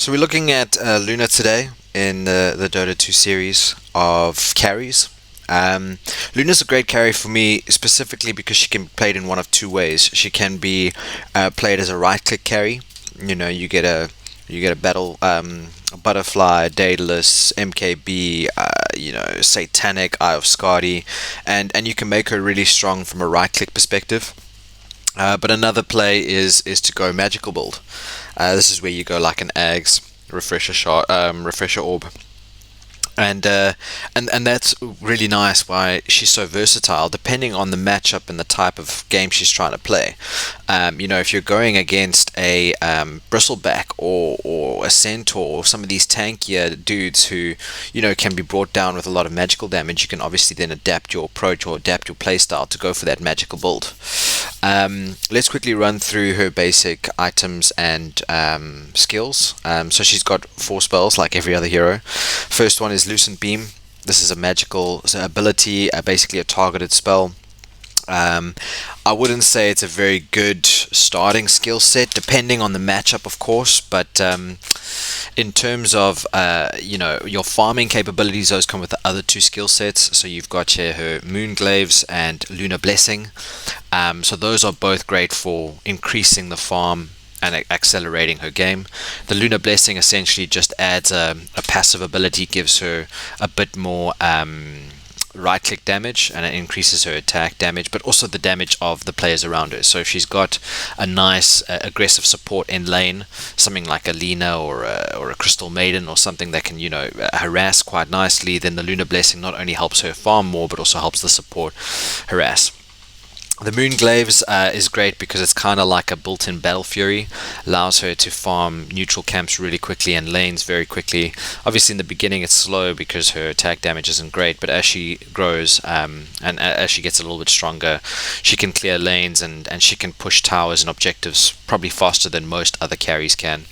So we're looking at Luna today in the Dota 2 series of carries. Luna's a great carry for me specifically because she can be played in one of two ways. She can be played as a right-click carry. You know, you get a battle, butterfly, Daedalus, MKB, Satanic, Eye of Skadi, and you can make her really strong from a right-click perspective. But another play is to go magical build. This is where you go like an Ags, refresher shot, refresher orb, and that's really nice. Why she's so versatile, depending on the matchup and the type of game she's trying to play. If you're going against a bristleback or a centaur or some of these tankier dudes who can be brought down with a lot of magical damage, you can obviously then adapt your approach or adapt your playstyle to go for that magical build. Let's quickly run through her basic items and skills. So she's got 4 spells like every other hero. First one is Lucent Beam. This is a magical ability, basically a targeted spell. I wouldn't say it's a very good starting skill set, depending on the matchup, of course, but in terms of your farming capabilities, those come with the other 2 skill sets. So you've got here her Moon Glaives and Lunar Blessing. So those are both great for increasing the farm and accelerating her game. The Lunar Blessing essentially just adds a passive ability, gives her a bit more right click damage, and it increases her attack damage, but also the damage of the players around her. So if she's got a nice aggressive support in lane, something like a Lina or a Crystal Maiden or something that can harass quite nicely, then the Lunar Blessing not only helps her farm more but also helps the support harass. The Moon Glaives is great because it's kind of like a built-in Battle Fury, allows her to farm neutral camps really quickly and lanes very quickly. Obviously in the beginning it's slow because her attack damage isn't great, but as she grows and as she gets a little bit stronger, she can clear lanes and she can push towers and objectives probably faster than most other carries can.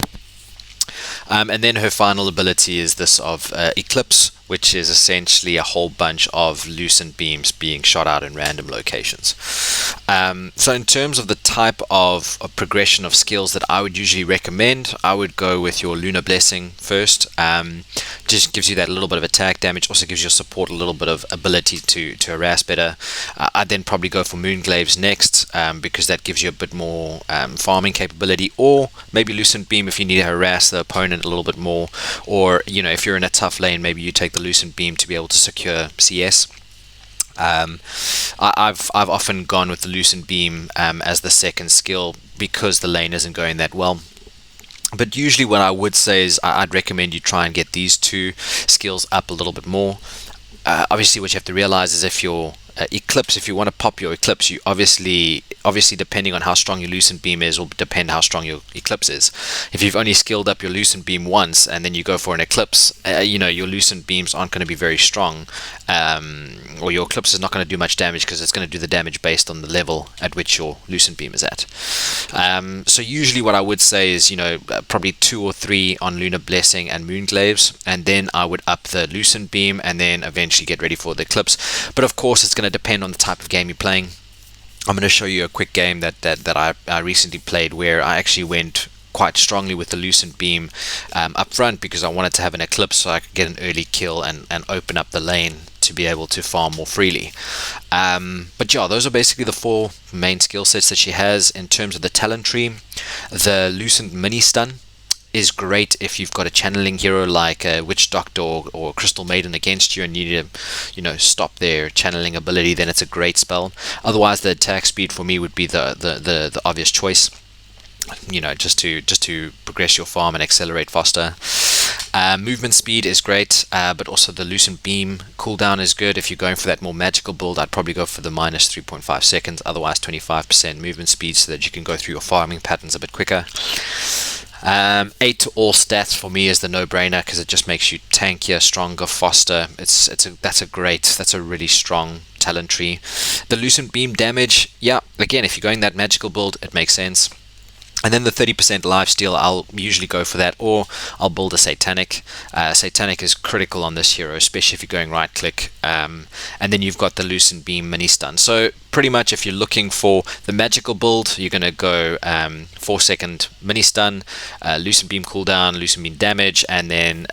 And then her final ability is this of Eclipse, which is essentially a whole bunch of Lucent Beams being shot out in random locations. So in terms of the type of progression of skills that I would usually recommend, I would go with your Lunar Blessing first. Just gives you that little bit of attack damage, also gives your support a little bit of ability to harass better. I'd then probably go for Moon Glaives next, because that gives you a bit more farming capability, or maybe Lucent Beam if you need to harass the opponent a little bit more, or if you're in a tough lane, maybe you take the Lucent Beam to be able to secure CS. I've often gone with the Lucent Beam as the second skill because the lane isn't going that well. But usually what I would say is I'd recommend you try and get these 2 skills up a little bit more. Obviously what you have to realize is if your Eclipse, if you want to pop your Eclipse, you obviously depending on how strong your Lucent Beam is will depend how strong your Eclipse is. If you've only skilled up your Lucent Beam once and then you go for an Eclipse, your Lucent Beams aren't going to be very strong, or your Eclipse is not going to do much damage because it's going to do the damage based on the level at which your Lucent Beam is at. So usually what I would say is probably 2 or 3 on Lunar Blessing and Moon Glaives, and then I would up the Lucent Beam and then eventually get ready for the Eclipse. But of course it's going to depend on the type of game you're playing. I'm going to show you a quick game that I recently played where I actually went quite strongly with the Lucent Beam up front because I wanted to have an Eclipse so I could get an early kill and open up the lane to be able to farm more freely. But yeah, those are basically the 4 main skill sets that she has. In terms of the talent tree, the Lucent Mini Stun is great if you've got a channeling hero like a Witch Doctor or Crystal Maiden against you and you need to stop their channeling ability, then it's a great spell. Otherwise the attack speed for me would be the obvious choice, just to progress your farm and accelerate faster. Movement speed is great, but also the Lucent Beam cooldown is good. If you're going for that more magical build, I'd probably go for the minus 3.5 seconds, otherwise 25% movement speed so that you can go through your farming patterns a bit quicker. 8 to all stats for me is the no-brainer because it just makes you tankier, stronger, faster. That's a really strong talent tree. The Lucent Beam damage, yeah, again, if you're going that magical build, it makes sense. And then the 30% lifesteal, I'll usually go for that, or I'll build a Satanic. Satanic is critical on this hero, especially if you're going right click. And then you've got the Lucent Beam mini stun. So pretty much, if you're looking for the magical build, you're going to go 4-second mini stun, Lucent Beam cooldown, Lucent Beam damage, and then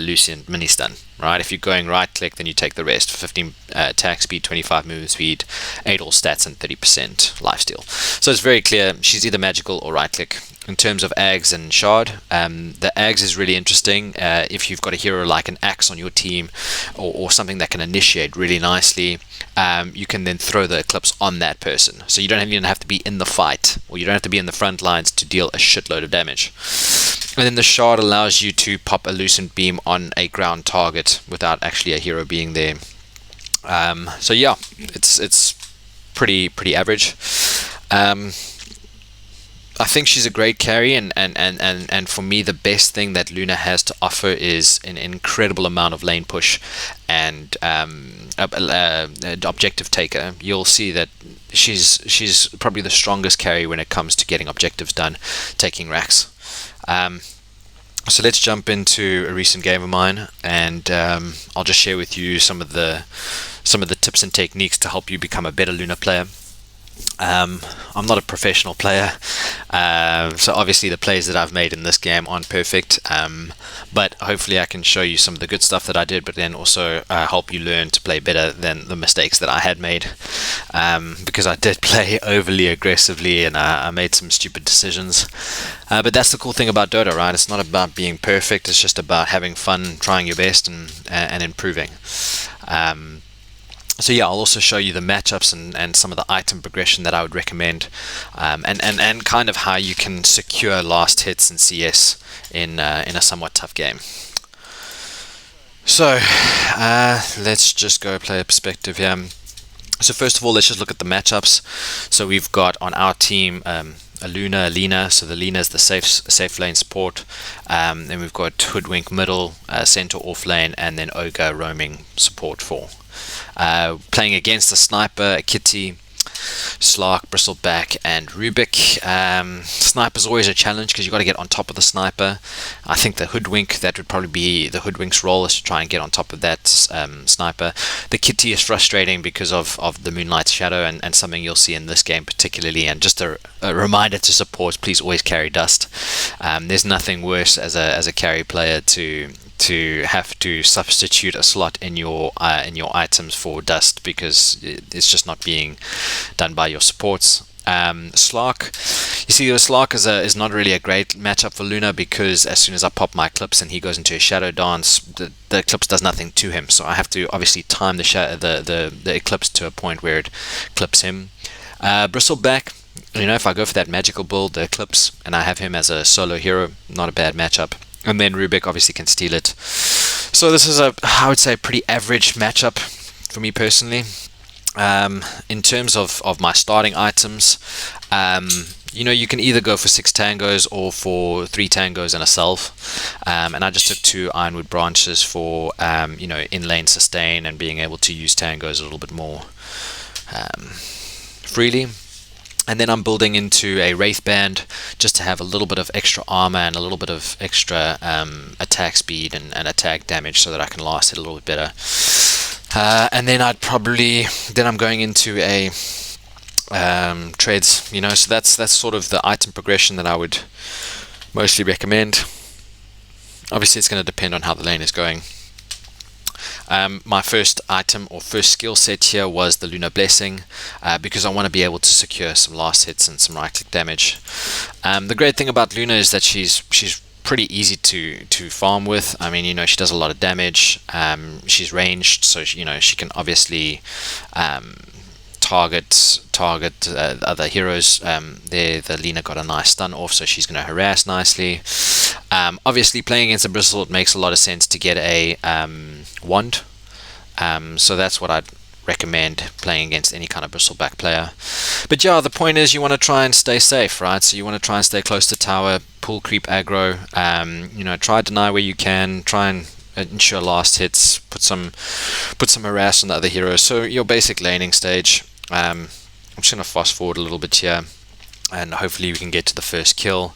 Lucent mini stun. Right, if you're going right click, then you take the rest: 15 attack speed, 25 movement speed, 8 all stats, and 30% lifesteal. So it's very clear she's either magical or right click. In terms of Ags and Shard, the Ags is really interesting. If you've got a hero like an Axe on your team, or something that can initiate really nicely, you can then throw the Eclipse on that person. So you don't even have to be in the fight, or you don't have to be in the front lines to deal a shitload of damage. And then the Shard allows you to pop a Lucent Beam on a ground target without actually a hero being there. So yeah, it's pretty average. I think she's a great carry, and for me the best thing that Luna has to offer is an incredible amount of lane push and objective taker. You'll see that she's probably the strongest carry when it comes to getting objectives done, taking racks. So let's jump into a recent game of mine, and I'll just share with you some of the tips and techniques to help you become a better Luna player. I'm not a professional player, so obviously the plays that I've made in this game aren't perfect, but hopefully I can show you some of the good stuff that I did, but then also help you learn to play better than the mistakes that I had made, because I did play overly aggressively and I made some stupid decisions. But that's the cool thing about Dota, right? It's not about being perfect, it's just about having fun, trying your best, and improving. So yeah, I'll also show you the matchups and some of the item progression that I would recommend, and kind of how you can secure last hits in CS in a somewhat tough game. So let's just go play a perspective here. So first of all, let's just look at the matchups. So we've got on our team a Luna, a Lina. So the Lina is the safe lane support. Then we've got Hoodwink middle, center off lane, and then Ogre roaming support 4. Playing against a sniper, a Kitty, Slark, Bristleback, and Rubik. Sniper's always a challenge because you've got to get on top of the sniper. I think the Hoodwink, that would probably be the Hoodwink's role, is to try and get on top of that sniper. The Kitty is frustrating because of the Moonlight's shadow, and something you'll see in this game particularly. And just a reminder to support, please always carry dust. There's nothing worse as a carry player to have to substitute a slot in your items for dust, because it's just not being done by your supports. Slark, you see, Slark is not really a great matchup for Luna, because as soon as I pop my Eclipse and he goes into a shadow dance, the Eclipse does nothing to him, so I have to obviously time the Eclipse to a point where it clips him. Bristleback, if I go for that magical build, the Eclipse, and I have him as a solo hero, not a bad matchup. And then Rubik obviously can steal it. So this is I would say, pretty average matchup for me personally. In terms of my starting items, you can either go for 6 tangos or for 3 tangos and a salve. And I just took 2 ironwood branches for in lane sustain and being able to use tangos a little bit more freely. And then I'm building into a Wraith Band just to have a little bit of extra armor and a little bit of extra attack speed and attack damage, so that I can last it a little bit better. And then I'm going into a treads, so that's sort of the item progression that I would mostly recommend. Obviously it's going to depend on how the lane is going. My first item or first skill set here was the Lunar Blessing, because I want to be able to secure some last hits and some right click damage. The great thing about Luna is that she's pretty easy to farm with. I mean, she does a lot of damage. She's ranged, so she can obviously target other heroes. There the Lina got a nice stun off, so she's going to harass nicely. Obviously playing against a Bristle, it makes a lot of sense to get a wand, so that's what I'd recommend playing against any kind of Bristleback player. But yeah, the point is you want to try and stay safe, right? So you want to try and stay close to tower, pull creep aggro, try deny where you can, try and ensure last hits, put some harass on the other heroes. So your basic laning stage. I'm just going to fast forward a little bit here, and hopefully we can get to the first kill.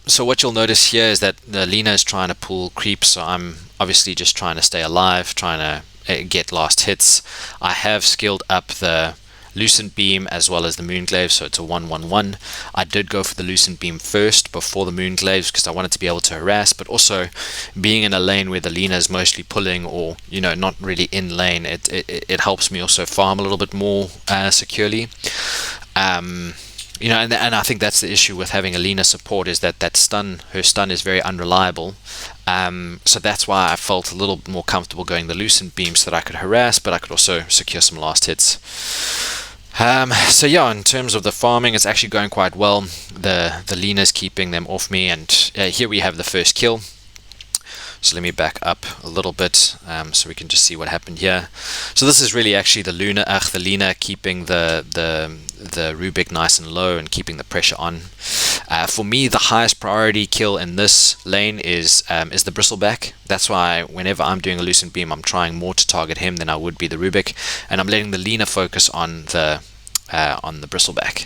So what you'll notice here is that the Lina is trying to pull creep, so I'm obviously just trying to stay alive, trying to get last hits. I have skilled up the Lucent Beam as well as the Moon Glaives, so it's a 1-1-1. I did go for the Lucent Beam first before the Moon Glaives because I wanted to be able to harass, but also being in a lane where the Lina is mostly pulling, or not really in lane, it helps me also farm a little bit more securely. And I think that's the issue with having a Lina support, is that her stun is very unreliable. So that's why I felt a little more comfortable going the Lucent Beam, so that I could harass, but I could also secure some last hits. So yeah, in terms of the farming, it's actually going quite well. The Lina's keeping them off me, and here we have the first kill. So let me back up a little bit so we can just see what happened here. So this is really actually the Lina keeping the Rubik nice and low and keeping the pressure on. For me, the highest priority kill in this lane is the Bristleback. That's why whenever I'm doing a Lucent Beam, I'm trying more to target him than I would be the Rubik, and I'm letting the Lina focus on the Bristleback.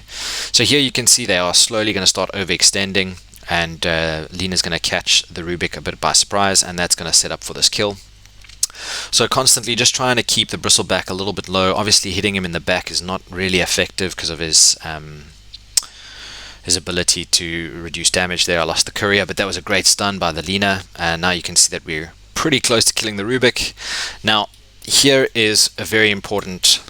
So here you can see they are slowly going to start overextending, and Lina's going to catch the Rubik a bit by surprise, and that's going to set up for this kill. So constantly just trying to keep the Bristleback a little bit low. Obviously hitting him in the back is not really effective because of his ability to reduce damage there. I lost the courier, but that was a great stun by the Lina, and now you can see that we're pretty close to killing the Rubik. Now here is a very important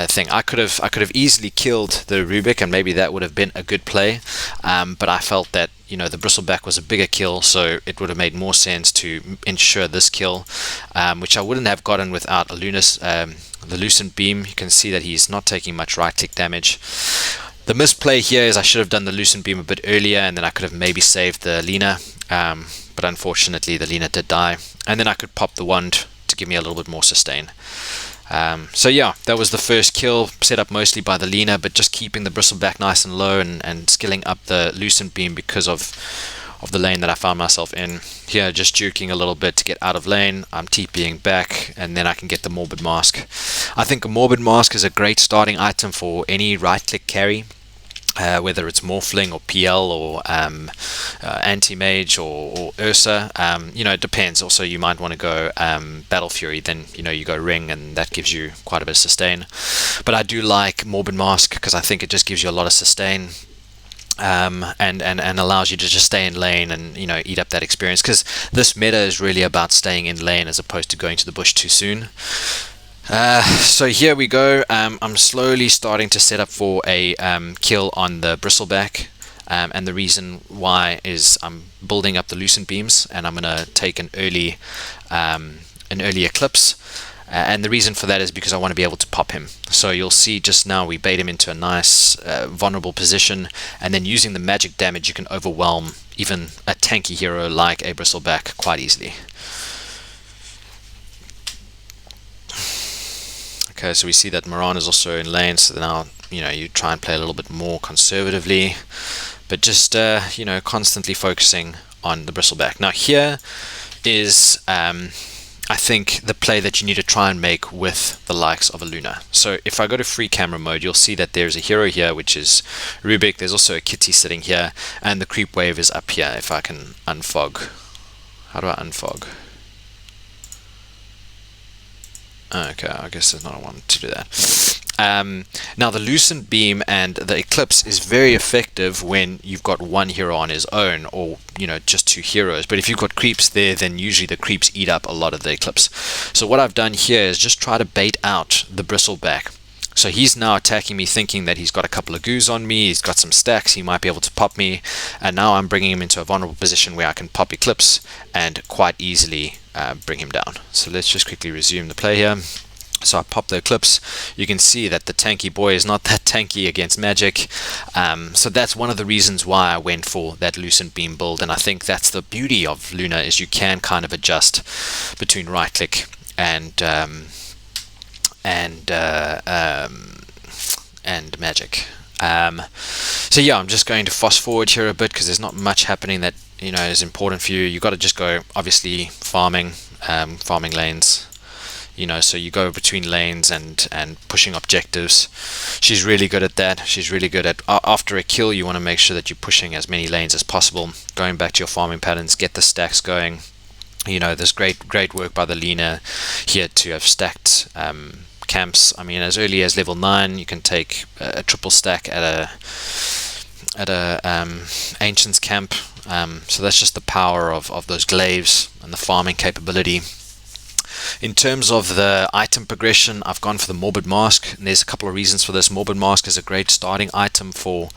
thing. I could have easily killed the Rubik, and maybe that would have been a good play, but I felt that the Bristleback was a bigger kill, so it would have made more sense to ensure this kill, which I wouldn't have gotten without a the Lucent Beam. You can see that he's not taking much right click damage. The misplay here is I should have done the Lucent Beam a bit earlier, and then I could have maybe saved the Lina, but unfortunately the Lina did die, and then I could pop the wand to give me a little bit more sustain. So yeah, that was the first kill, set up mostly by the Lina, but just keeping the Bristleback nice and low and skilling up the Lucent Beam because of the lane that I found myself in. Here, just juking a little bit to get out of lane. I'm TPing back, and then I can get the Morbid Mask. I think a Morbid Mask is a great starting item for any right-click carry. Whether it's Morphling or PL or Anti-Mage or Ursa, it depends. Also, you might want to go Battle Fury, then you go Ring, and that gives you quite a bit of sustain. But I do like Morbid Mask because I think it just gives you a lot of sustain, and allows you to just stay in lane and eat up that experience, because this meta is really about staying in lane as opposed to going to the bush too soon. So here we go. I'm slowly starting to set up for a kill on the Bristleback, and the reason why is I'm building up the Lucent Beams, and I'm going to take an early Eclipse, and the reason for that is because I want to be able to pop him. So you'll see just now we bait him into a nice vulnerable position, and then using the magic damage you can overwhelm even a tanky hero like a Bristleback quite easily. Okay, so we see that Moran is also in lane, so now you try and play a little bit more conservatively, but just constantly focusing on the Bristleback. Now here is I think the play that you need to try and make with the likes of a Luna. So if I go to free camera mode, you'll see that there's a hero here, which is Rubik. There's also a Kitty sitting here, and the creep wave is up here. If I can unfog. How do I unfog? Okay, I guess there's not one to do that. Now the Lucent Beam and the Eclipse is very effective when you've got one hero on his own, or just two heroes. But if you've got creeps there, then usually the creeps eat up a lot of the Eclipse. So what I've done here is just try to bait out the Bristleback. So he's now attacking me thinking that he's got a couple of goos on me, he's got some stacks, he might be able to pop me, and now I'm bringing him into a vulnerable position where I can pop Eclipse and quite easily bring him down. So let's just quickly resume the play here. So I pop the Eclipse. You can see that the tanky boy is not that tanky against magic. So that's one of the reasons why I went for that Lucent Beam build, and I think that's the beauty of Luna, is you can kind of adjust between right click and magic. So yeah, I'm just going to fast forward here a bit because there's not much happening that is important for you. You got to just go obviously farming lanes. So you go between lanes and pushing objectives. She's really good at that. She's really good at after a kill, you want to make sure that you're pushing as many lanes as possible, going back to your farming patterns, get the stacks going. There's great work by the Lina here to have stacked camps. I mean, as early as level 9, you can take a triple stack at a Ancients camp. So that's just the power of those glaives and the farming capability. In terms of the item progression, I've gone for the Morbid Mask, and there's a couple of reasons for this. Morbid Mask is a great starting item for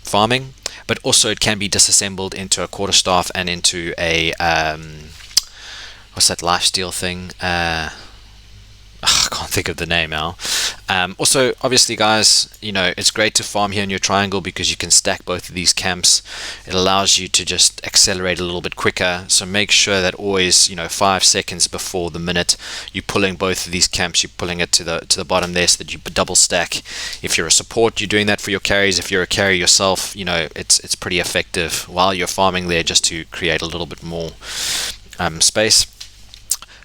farming, but also it can be disassembled into a quarterstaff and into a what's that lifesteal thing? I can't think of the name now. Also, obviously, guys, you know, it's great to farm here in your triangle because you can stack both of these camps. It allows you to just accelerate a little bit quicker. So make sure that always, you know, 5 seconds before the minute you're pulling both of these camps, you're pulling it to the bottom there so that you double stack. If you're a support, you're doing that for your carries. If you're a carry yourself, you know, it's pretty effective while you're farming there, just to create a little bit more space.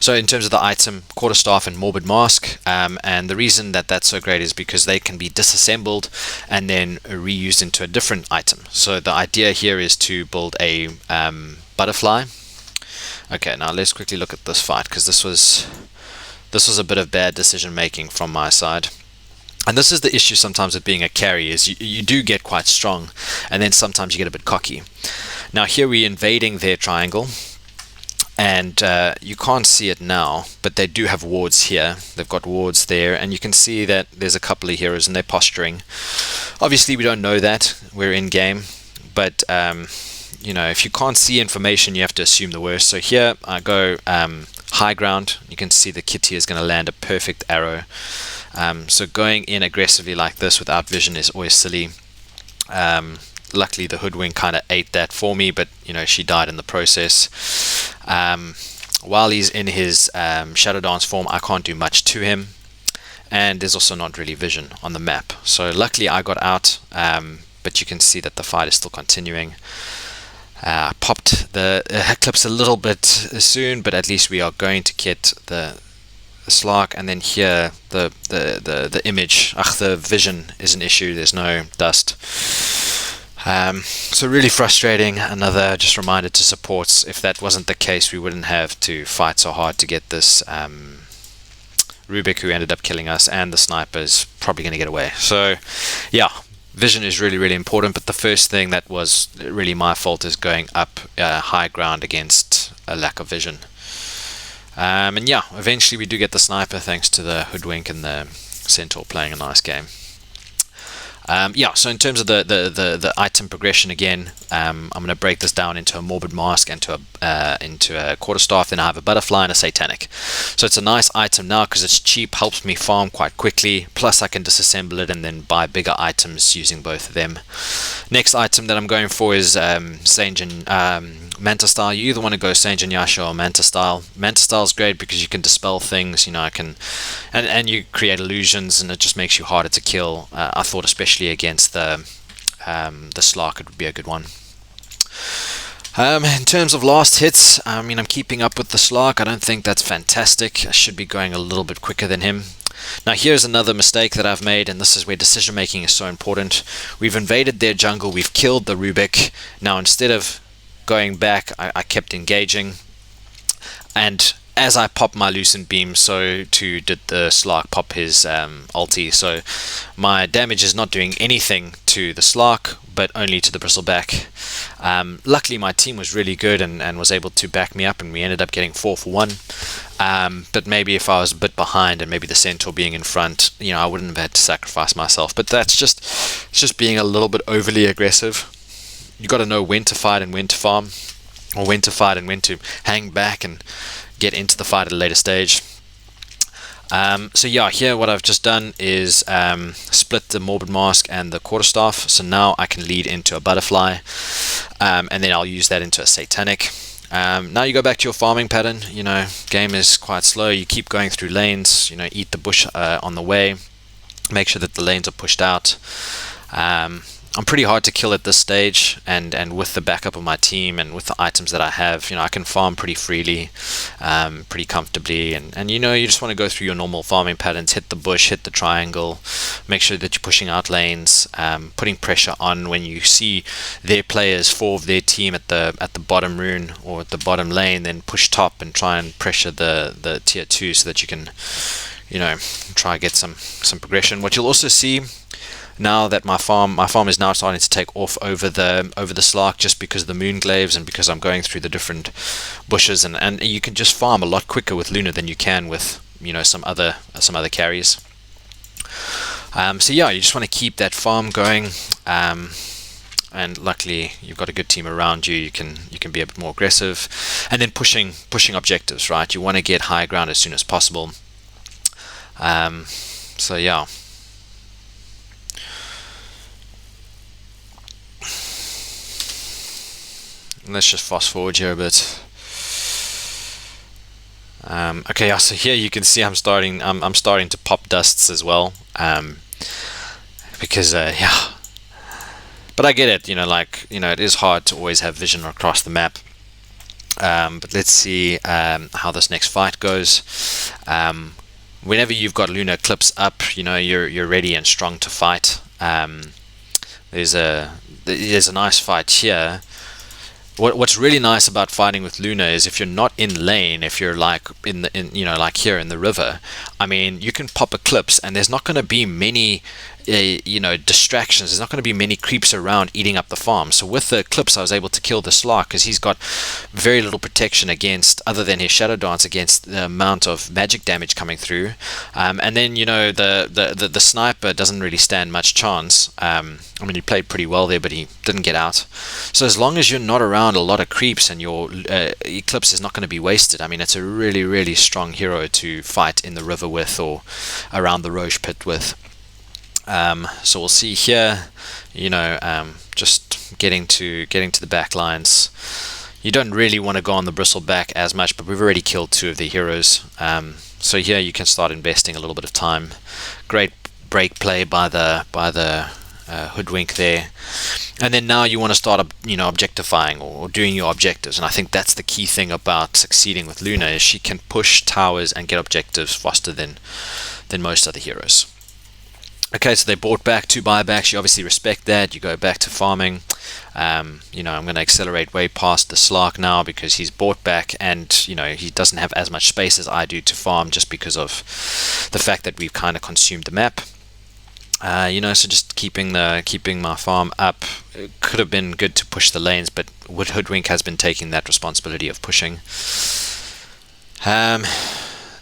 So in terms of the item, quarterstaff and Morbid Mask, and the reason that that's so great is because they can be disassembled and then reused into a different item. So the idea here is to build a butterfly. Okay, now let's quickly look at this fight, because this was a bit of bad decision making from my side. And this is the issue sometimes with being a carry, is you do get quite strong, and then sometimes you get a bit cocky. Now here we're invading their triangle, and you can't see it now, but they do have wards here. They've got wards there, and you can see that there's a couple of heroes and they're posturing. Obviously we don't know that, we're in game, but you know, if you can't see information, you have to assume the worst. So here I go high ground. You can see the kitty is going to land a perfect arrow. So going in aggressively like this without vision is always silly. Luckily the hoodwink kind of ate that for me, but you know, she died in the process. While he's in his Shadow Dance form, I can't do much to him, and there's also not really vision on the map. So luckily I got out, but you can see that the fight is still continuing. I popped the Eclipse a little bit soon, but at least we are going to get the Slark. And then here the image, the vision is an issue. There's no dust. So really frustrating. Another just reminder to supports, if that wasn't the case, we wouldn't have to fight so hard to get this Rubik, who ended up killing us, and the sniper's probably going to get away. So yeah, vision is really, really important, but the first thing that was really my fault is going up high ground against a lack of vision. And yeah, eventually we do get the sniper thanks to the hoodwink and the centaur playing a nice game. Yeah, so in terms of the item progression, again, I'm going to break this down into a Morbid Mask and into a quarterstaff. Then I have a butterfly and a satanic. So it's a nice item now because it's cheap, helps me farm quite quickly. Plus I can disassemble it and then buy bigger items using both of them. Next item that I'm going for is Sanjin Manta style. You either want to go Sanjin Yasha or Manta style. Manta style is great because you can dispel things, you know, and you create illusions, and it just makes you harder to kill. I thought especially against the Slark it would be a good one. In terms of last hits, I mean, I'm keeping up with the Slark. I don't think that's fantastic. I should be going a little bit quicker than him. Now here's another mistake that I've made, and this is where decision making is so important. We've invaded their jungle, we've killed the Rubik. Now instead of going back, I kept engaging, and as I pop my Lucent Beams, so too did the Slark pop his ulti. So my damage is not doing anything to the Slark, but only to the Bristleback. Luckily my team was really good and was able to back me up, and we ended up getting 4 for 1. But maybe if I was a bit behind and maybe the Centaur being in front, you know, I wouldn't have had to sacrifice myself. But that's just being a little bit overly aggressive. You got to know when to fight and when to farm, or when to fight and when to hang back and get into the fight at a later stage. So yeah, here what I've just done is split the Morbid Mask and the quarterstaff, so now I can lead into a butterfly, and then I'll use that into a satanic. Now you go back to your farming pattern. You know, game is quite slow. You keep going through lanes, you know, eat the bush on the way, make sure that the lanes are pushed out. I'm pretty hard to kill at this stage, and with the backup of my team and with the items that I have, you know, I can farm pretty freely, pretty comfortably, and you know, you just want to go through your normal farming patterns, hit the bush, hit the triangle, make sure that you're pushing out lanes, putting pressure on when you see their players, 4 of their team at the bottom rune or at the bottom lane, then push top and try and pressure the tier 2 so that you can you know, try get some progression. What you'll also see now that my farm is now starting to take off over the Slark, just because of the Moon Glaives and because I'm going through the different bushes, and you can just farm a lot quicker with Lunar than you can with, you know, some other carries. So yeah, you just want to keep that farm going, and luckily you've got a good team around you. You can be a bit more aggressive, and then pushing objectives, right? You want to get high ground as soon as possible. So yeah. Let's just fast forward here a bit. Okay, yeah, so here you can see I'm starting to pop dusts as well, because yeah, but I get it, you know, like, you know, it is hard to always have vision across the map. But let's see how this next fight goes. Whenever you've got Lunar Eclipse up, you know, you're ready and strong to fight. There's a nice fight here. What's really nice about fighting with Lunar is if you're not in lane, if you're like in you know, like here in the river, I mean, you can pop Eclipse and there's not going to be many you know, distractions. There's not going to be many creeps around eating up the farm. So with the Eclipse, I was able to kill the Slark because he's got very little protection against, other than his Shadow Dance, against the amount of magic damage coming through. And then, you know, the sniper doesn't really stand much chance. I mean, he played pretty well there, but he didn't get out. So as long as you're not around a lot of creeps and your Eclipse is not going to be wasted, I mean, it's a really, really strong hero to fight in the river with, or around the Roche pit with. So we'll see here, you know, just getting to the back lines. You don't really want to go on the Bristleback as much, but we've already killed 2 of the heroes. So here you can start investing a little bit of time. Great break play by the Hoodwink there. And then now you want to start, you know, objectifying or doing your objectives. And I think that's the key thing about succeeding with Luna, is she can push towers and get objectives faster than most other heroes. Okay, so they bought back 2 buybacks. You obviously respect that. You go back to farming. You know, I'm going to accelerate way past the Slark now because he's bought back, and, you know, he doesn't have as much space as I do to farm, just because of the fact that we've kind of consumed the map. You know, so just keeping my farm up. It could have been good to push the lanes, but Hoodwink has been taking that responsibility of pushing. There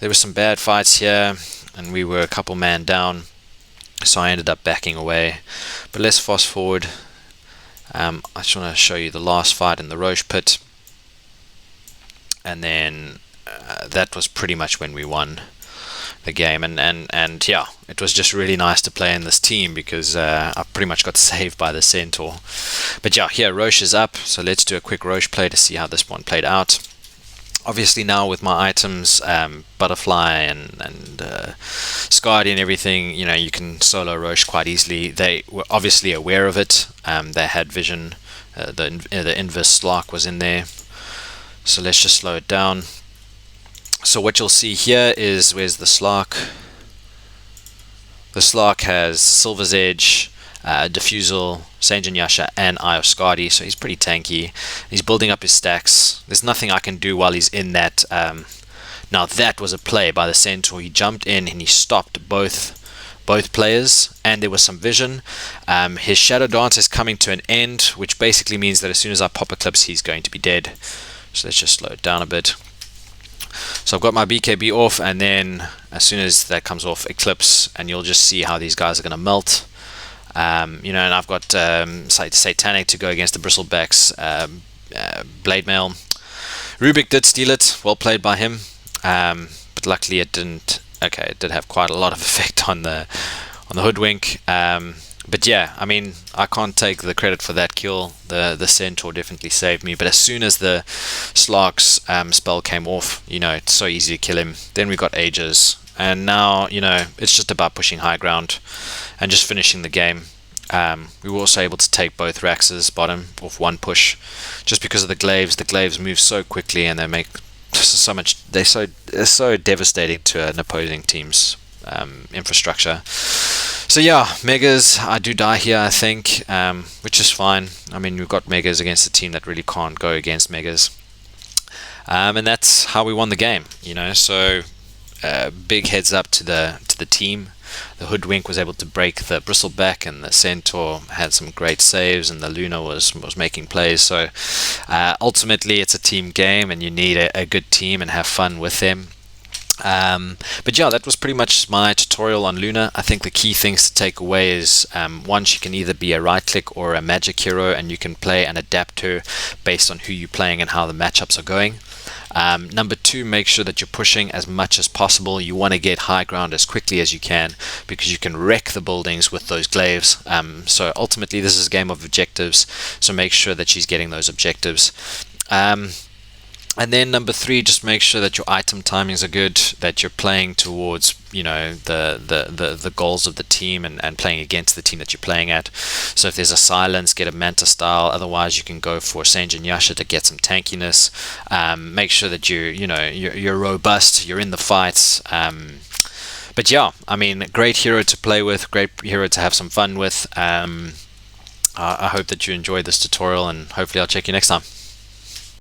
were some bad fights here, and we were a couple man down. So I ended up backing away. But let's fast forward. I just want to show you the last fight in the Roche pit. And then that was pretty much when we won the game. And yeah, it was just really nice to play in this team because I pretty much got saved by the Centaur. But yeah, here Roche is up. So let's do a quick Roche play to see how this one played out. Obviously now with my items, Butterfly and Scardy and everything, you know, you can solo Roche quite easily. They were obviously aware of it. They had vision. The Invis Slark was in there. So let's just slow it down. So what you'll see here is, where's the Slark? The Slark has Silver's Edge, Diffusal, Sanjin Yasha, and Eye of Scardy, so he's pretty tanky. He's building up his stacks. There's nothing I can do while he's in that. Now that was a play by the Centaur. He jumped in and he stopped both players, and there was some vision. His Shadow Dance is coming to an end, which basically means that as soon as I pop Eclipse, he's going to be dead. So let's just slow it down a bit. So I've got my BKB off, and then as soon as that comes off, Eclipse, and you'll just see how these guys are going to melt. You know, and I've got Satanic to go against the Bristleback's Blade Mail. Rubik did steal it, well played by him, but luckily it didn't. Okay, it did have quite a lot of effect on the Hoodwink. But yeah, I mean, I can't take the credit for that kill. The Centaur definitely saved me. But as soon as the Slark's spell came off, you know, it's so easy to kill him. Then we got Aegis, and now, you know, it's just about pushing high ground and just finishing the game. We were also able to take both Rax's bottom off one push, just because of the Glaives. The Glaives move so quickly, and they make so much. They're so devastating to an opposing team's infrastructure. So yeah, Megas, I do die here, I think, which is fine. I mean, we've got Megas against a team that really can't go against Megas. And that's how we won the game, you know. So big heads up to the team. The Hoodwink was able to break the Bristleback, and the Centaur had some great saves, and the Luna was making plays. So ultimately, it's a team game, and you need a good team and have fun with them. But yeah, that was pretty much my tutorial on Luna. I think the key things to take away is one, she can either be a right click or a magic hero, and you can play and adapt her based on who you're playing and how the matchups are going. Number two, make sure that you're pushing as much as possible. You want to get high ground as quickly as you can, because you can wreck the buildings with those glaives. So ultimately, this is a game of objectives, so make sure that she's getting those objectives. And then number three, just make sure that your item timings are good, that you're playing towards, the goals of the team, and playing against the team that you're playing at. So if there's a silence, get a Manta style. Otherwise, you can go for Sange and Yasha to get some tankiness. Make sure that you're robust, you're in the fights. But yeah, I mean, great hero to play with, great hero to have some fun with. I hope that you enjoyed this tutorial, and hopefully I'll check you next time.